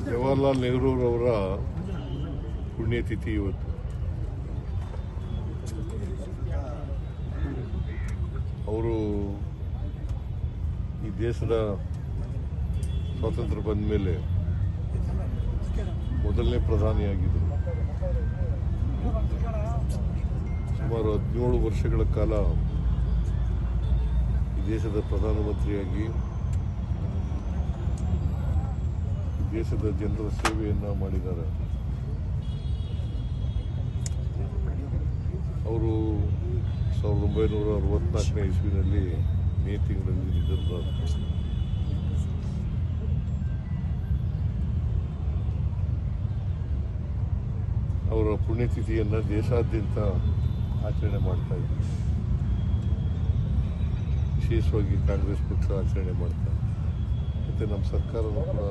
ಜವಾಹರ್ಲಾಲ್ ನೆಹರೂರವರ ಪುಣ್ಯತಿಥಿ ಇವತ್ತು. ಅವರು ಈ ದೇಶದ ಸ್ವಾತಂತ್ರ್ಯ ಬಂದ ಮೇಲೆ ಮೊದಲನೇ ಪ್ರಧಾನಿಯಾಗಿದ್ದರು. ಸುಮಾರು 17 ವರ್ಷಗಳ ಕಾಲ ಈ ದೇಶದ ಪ್ರಧಾನಮಂತ್ರಿಯಾಗಿ ದೇಶದ ಜನರ ಸೇವೆಯನ್ನು ಮಾಡಿದ್ದಾರೆ. ಅವರು 1964ನೇ ಇಸ್ವಿನಲ್ಲಿ ಮೇ ತಿಂಗಳಲ್ಲಿ ನಿಧನರಾದರು. ಅವರ ಪುಣ್ಯತಿಥಿಯನ್ನು ದೇಶಾದ್ಯಂತ ಆಚರಣೆ ಮಾಡ್ತಾ ಇದ್ದರು. ವಿಶೇಷವಾಗಿ ಕಾಂಗ್ರೆಸ್ ಪಕ್ಷ ಆಚರಣೆ ಮಾಡ್ತಾರೆ. ಮತ್ತು ನಮ್ಮ ಸರ್ಕಾರನೂ ಕೂಡ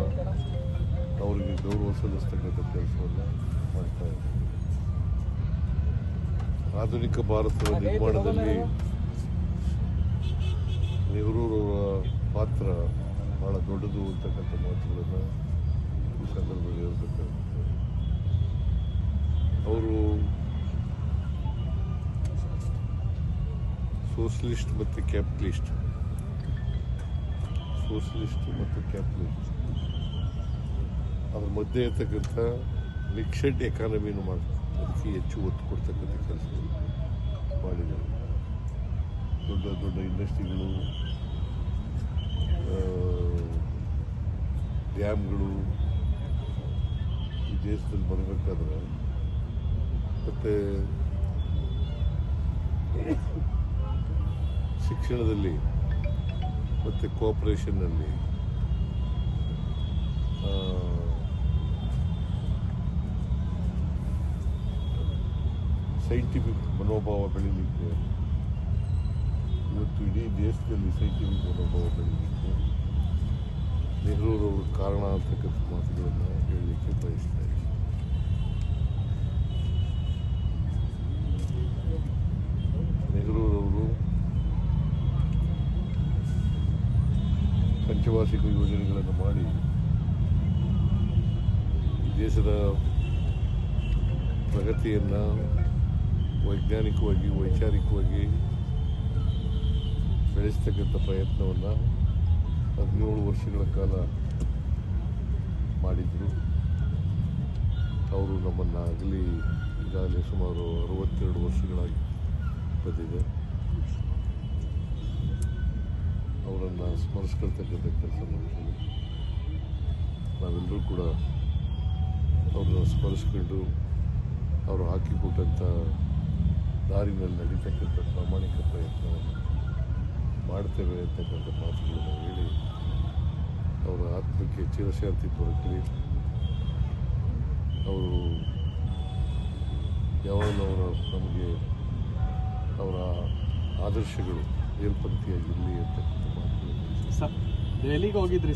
ಅವರಿಗೆ ಗೌರವ ಸಲ್ಲಿಸ್ತಕ್ಕಂಥ ಕೆಲಸವನ್ನು ಮಾಡ್ತಾ ಇದೆ. ಆಧುನಿಕ ಭಾರತದ ನಿರ್ಮಾಣದಲ್ಲಿ ನೆಹರೂರವರ ಪಾತ್ರ ಬಹಳ ದೊಡ್ಡದು ಅಂತಕ್ಕಂಥ ಮಾತುಗಳನ್ನು ಈ ಸಂದರ್ಭದಲ್ಲಿ ಹೇಳ್ಬೇಕಾಗುತ್ತೆ. ಅವರು ಸೋಷಲಿಸ್ಟ್ ಮತ್ತು ಕ್ಯಾಪಿಟಲಿಸ್ಟ್ ಅದ್ರ ಮಧ್ಯೆ ಇರ್ತಕ್ಕಂಥ ಮಿಕ್ಸೆಡ್ ಎಕಾನಮಿಯನ್ನು ಮಾಡ್ತಾರೆ. ಅದಕ್ಕೆ ಹೆಚ್ಚು ಒತ್ತು ಕೊಡ್ತಕ್ಕಂಥ ಕೆಲಸ ಮಾಡಿದ್ದಾರೆ. ದೊಡ್ಡ ದೊಡ್ಡ ಇಂಡಸ್ಟ್ರಿಗಳು, ಡ್ಯಾಮ್ಗಳು ಈ ದೇಶದಲ್ಲಿ ಬರಬೇಕಾದ್ರೆ ಮತ್ತು ಶಿಕ್ಷಣದಲ್ಲಿ ಮತ್ತು ಕೋಆಪರೇಷನ್ನಲ್ಲಿ ಸೈಂಟಿಫಿಕ್ ಮನೋಭಾವ ಬೆಳೀಲಿಕ್ಕೆ, ಇವತ್ತು ಇಡೀ ದೇಶದಲ್ಲಿ ಸೈಂಟಿಫಿಕ್ ಮನೋಭಾವ ಬೆಳೀಲಿಕ್ಕೆ ನೆಹರೂರವರು ಕಾರಣ ಅಂತಕ್ಕಂಥ ಮಾತುಗಳನ್ನು ಹೇಳಲಿಕ್ಕೆ ಬಯಸ್ತಾ ಇದ್ದೀನಿ. ನೆಹರೂರವರು ಪಂಚವಾರ್ಷಿಕ ಯೋಜನೆಗಳನ್ನು ಮಾಡಿ ದೇಶದ ಪ್ರಗತಿಯನ್ನು ವೈಜ್ಞಾನಿಕವಾಗಿ, ವೈಚಾರಿಕವಾಗಿ ಬೆಳೆಸ್ತಕ್ಕಂಥ ಪ್ರಯತ್ನವನ್ನು 17 ವರ್ಷಗಳ ಕಾಲ ಮಾಡಿದರು. ಅವರು ನಮ್ಮನ್ನು ಆಗಲಿ ಈಗಾಗಲೇ ಸುಮಾರು 62 ವರ್ಷಗಳಾಗಿ ಬಂದಿದೆ. ಅವರನ್ನು ಸ್ಮರಿಸ್ಕೊಳ್ತಕ್ಕಂಥ ಕೆಲಸ ಮಾಡ್ತೀವಿ. ನಾವೆಲ್ಲರೂ ಕೂಡ ಅವ್ರನ್ನ ಸ್ಮರಿಸ್ಕೊಂಡು ಅವರು ಹಾಕಿಕೊಟ್ಟಂಥ ದಾರಿನಲ್ಲಿ ನಡೀತಕ್ಕಂಥ ಪ್ರಾಮಾಣಿಕ ಪ್ರಯತ್ನವನ್ನು ಮಾಡ್ತೇವೆ ಅಂತಕ್ಕಂಥ ಮಾತುಗಳನ್ನು ಹೇಳಿ ಅವರ ಆತ್ಮಕ್ಕೆ ಚಿರಶಾಂತಿ ದೊರಕಲಿ. ಅವರು ಯಾವಾಗಲೂ ನಮಗೆ ಅವರ ಆದರ್ಶಗಳು ಏರ್ಪಂಕ್ತಿಯಾಗಿರಲಿ ಅಂತಕ್ಕಂಥ ಮಾತುಗಳು. ದೆಹಲಿಗೆ ಹೋಗಿದ್ರಿ ಸರ್?